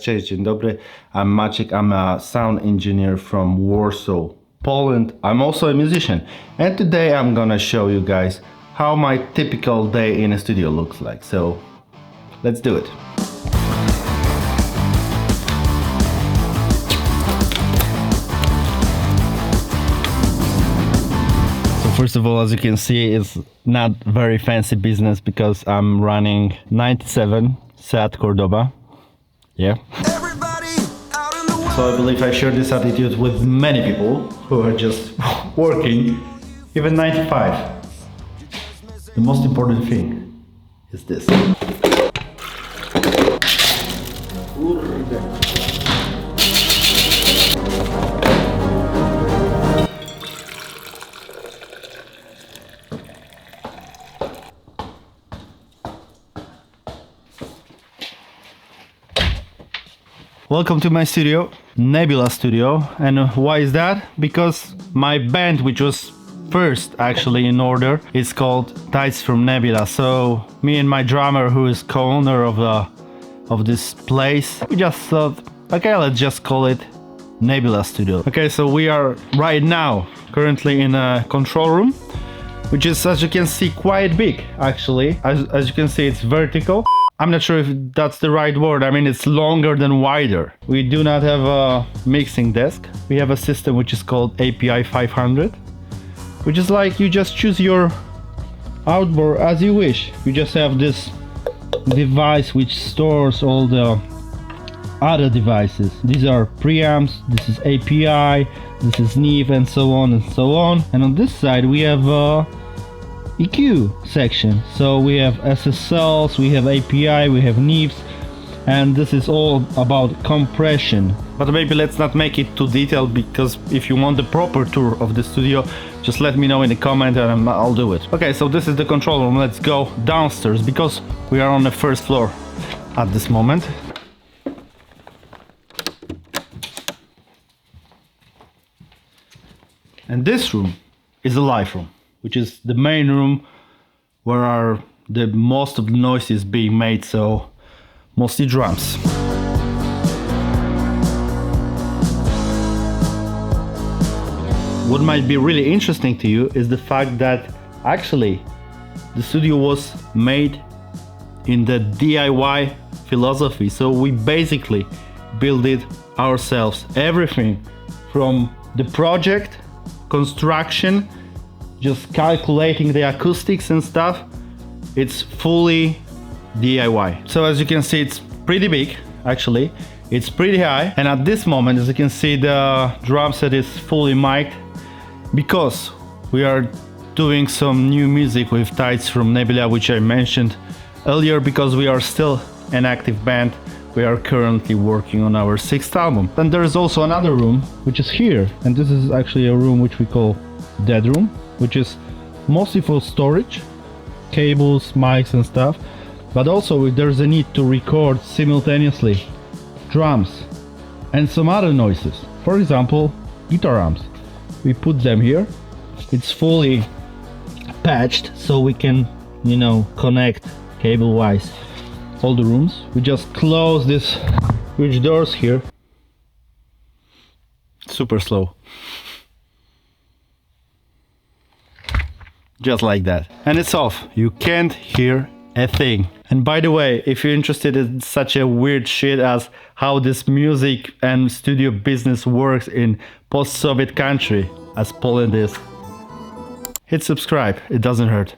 cześć, dzień dobry. I'm Maciek, I'm a sound engineer from Warsaw, Poland. I'm also a musician. And today I'm gonna show you guys how my typical day in a studio looks like. So, let's do it. First of all, as you can see, it's not very fancy business because I'm running 97 Seat Cordoba. Yeah. So I believe I share this attitude with many people who are just working, even 95. The most important thing is this. Welcome to my studio, Nebula studio. And why is that? Because my band, which was first actually in order, is called Tides from Nebula. So me and my drummer, who is co-owner of this place, we just thought, okay, let's just call it Nebula studio. Okay, so we are right now currently in a control room, which is, as you can see, quite big actually. As you can see, it's vertical. I'm not sure if that's the right word. I mean, it's longer than wider. We do not have a mixing desk. We have a system which is called API 500, which is like you just choose your outboard as you wish. You just have this device which stores all the other devices. These are preamps, this is API, this is NIF, and so on and so on. And on this side we have EQ section. So we have SSLs, we have API, we have NIFs, and this is all about compression. But maybe let's not make it too detailed, because if you want the proper tour of the studio, just let me know in the comment and I'll do it. Okay, so this is the control room. Let's go downstairs because we are on the first floor at this moment. And this room is a live room, which is the main room where the most of the noise is being made, so mostly drums. What might be really interesting to you is the fact that actually the studio was made in the DIY philosophy. So we basically built it ourselves. Everything from the project, construction, just calculating the acoustics and stuff, it's fully DIY. So as you can see, it's pretty big actually, it's pretty high, and at this moment, as you can see, the drum set is fully mic'd because we are doing some new music with Tides from Nebula, which I mentioned earlier, because we are still an active band. We are currently working on our 6th album. And there is also another room which is here, and this is actually a room which we call Dead Room, which is mostly for storage, cables, mics and stuff, but also there's a need to record simultaneously drums and some other noises. For example, guitar amps. We put them here. It's fully patched, so we can, you know, connect cable-wise all the rooms. We just close these huge doors here. Super slow. Just like that. And it's off. You can't hear a thing. And by the way, if you're interested in such a weird shit as how this music and studio business works in post-Soviet country, as Poland is, hit subscribe. It doesn't hurt.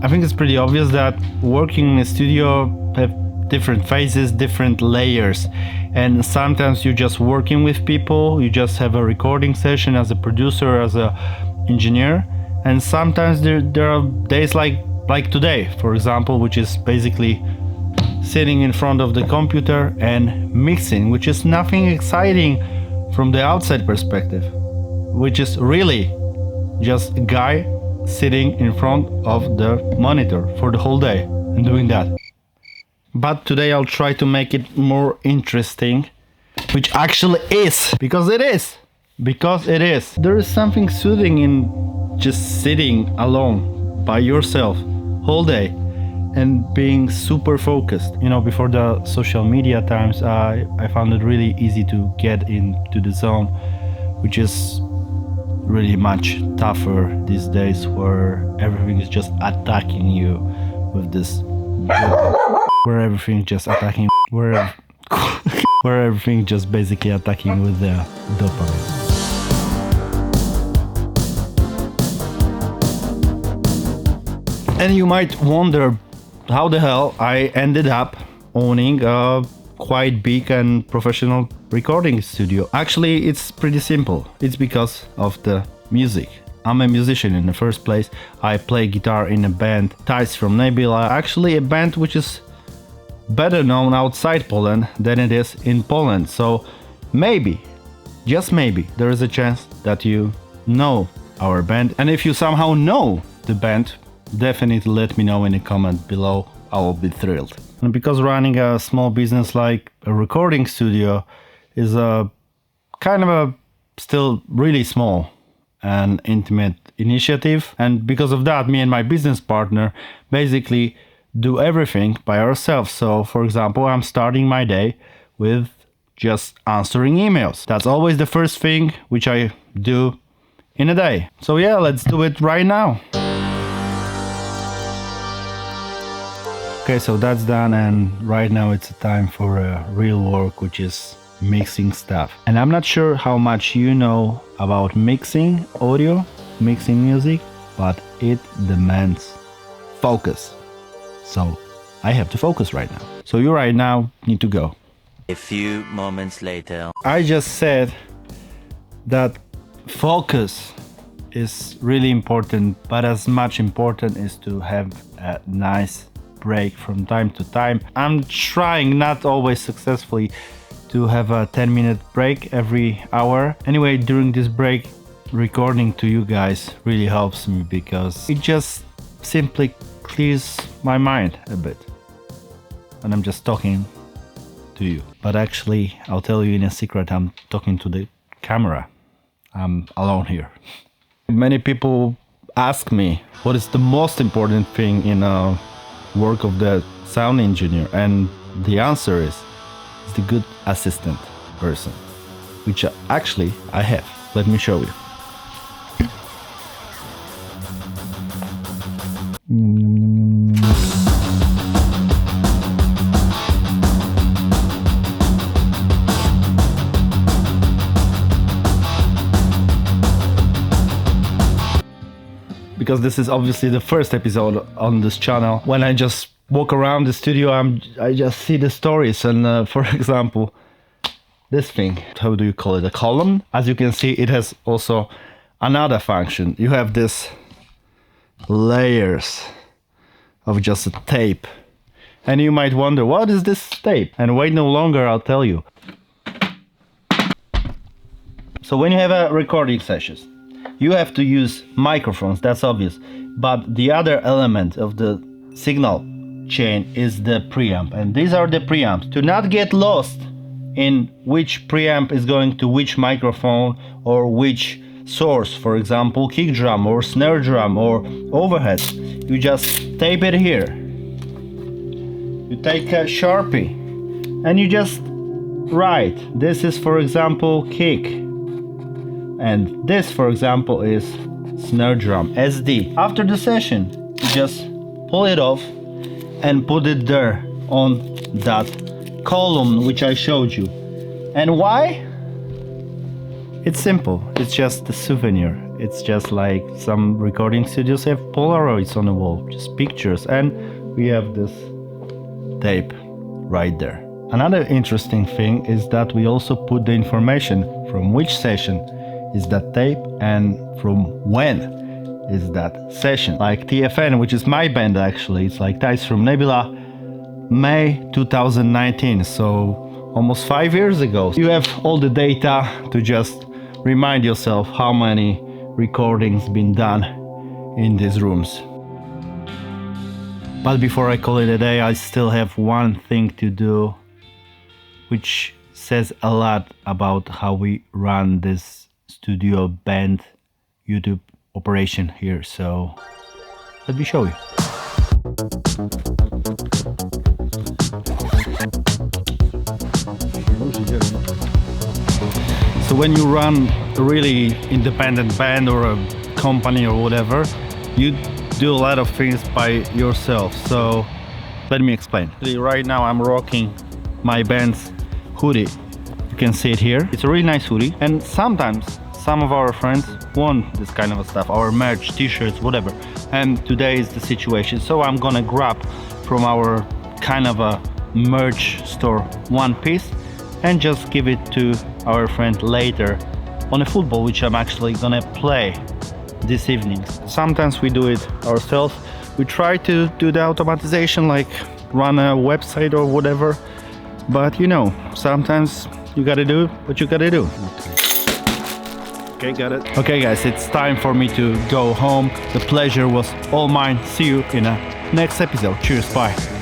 I think it's pretty obvious that working in a studio have different phases, different layers, and sometimes you're just working with people, you just have a recording session as a producer, as a engineer, and sometimes there are days like today, for example, which is basically sitting in front of the computer and mixing, which is nothing exciting from the outside perspective, which is really just a guy sitting in front of the monitor for the whole day and doing that. But today I'll try to make it more interesting, which actually is, because it is. Because it is. There is something soothing in just sitting alone by yourself whole day and being super focused. You know, before the social media times, I found it really easy to get into the zone, which is really much tougher these days, where everything is just attacking you with this where everything just attacking where everything just basically attacking with the dopamine. And you might wonder how the hell I ended up owning a quite big and professional recording studio. Actually, it's pretty simple. It's because of the music. I'm a musician in the first place. I play guitar in a band, Ties from Nebula. Actually, a band which is better known outside Poland than it is in Poland. So maybe, just maybe, there is a chance that you know our band. And if you somehow know the band, definitely let me know in the comment below. I will be thrilled. And because running a small business like a recording studio is a kind of a still really small and intimate initiative, and because of that, me and my business partner basically do everything by ourselves. So for example, I'm starting my day with just answering emails. That's always the first thing which I do in a day. So yeah, let's do it right now. Okay, so that's done, and right now it's time for a real work, which is mixing stuff. And I'm not sure how much you know about mixing audio, mixing music, but it demands focus. So I have to focus right now. So you right now need to go. A few moments later. I just said that focus is really important, but as much important is to have a nice break from time to time. I'm trying, not always successfully, to have a 10-minute break every hour. Anyway, during this break, recording to you guys really helps me because it just simply clears my mind a bit. And I'm just talking to you. But actually, I'll tell you in a secret, I'm talking to the camera. I'm alone here. Many people ask me what is the most important thing in a work of the sound engineer, and the answer is the good assistant person, which actually I have. Let me show you. Because this is obviously the first episode on this channel. When I just walk around the studio, I just see the stories. And for example, this thing, how do you call it? A column? As you can see, it has also another function. You have this layers of just a tape. And you might wonder, what is this tape? And wait no longer, I'll tell you. So when you have a recording sessions, you have to use microphones, that's obvious. But the other element of the signal chain is the preamp. And these are the preamps. To not get lost in which preamp is going to which microphone or which source, for example, kick drum or snare drum or overheads, you just tape it here. You take a Sharpie and you just write. This is, for example, kick. And this, for example, is snare drum, SD. After the session, you just pull it off and put it there on that column which I showed you. And why? It's simple. It's just a souvenir. It's just like some recording studios have Polaroids on the wall, just pictures, and we have this tape right there. Another interesting thing is that we also put the information from which session is that tape and from when is that session. Like TFN, which is my band actually, it's like Ties from Nebula, May 2019, so almost 5 years ago. You have all the data to just remind yourself how many recordings been done in these rooms. But before I call it a day, I still have one thing to do, which says a lot about how we run this studio band YouTube operation here. So let me show you. So when you run a really independent band or a company or whatever, you do a lot of things by yourself. So let me explain. Right now I'm rocking my band's hoodie. You can see it here. It's a really nice hoodie, and sometimes some of our friends want this kind of stuff, our merch, t-shirts, whatever. And today is the situation, so I'm gonna grab from our kind of a merch store one piece and just give it to our friend later on a football, which I'm actually gonna play this evening. Sometimes we do it ourselves. We try to do the automatization, like run a website or whatever, but you know, sometimes you gotta do what you gotta do. Okay, got it. Okay guys, it's time for me to go home. The pleasure was all mine. See you in a next episode. Cheers, bye.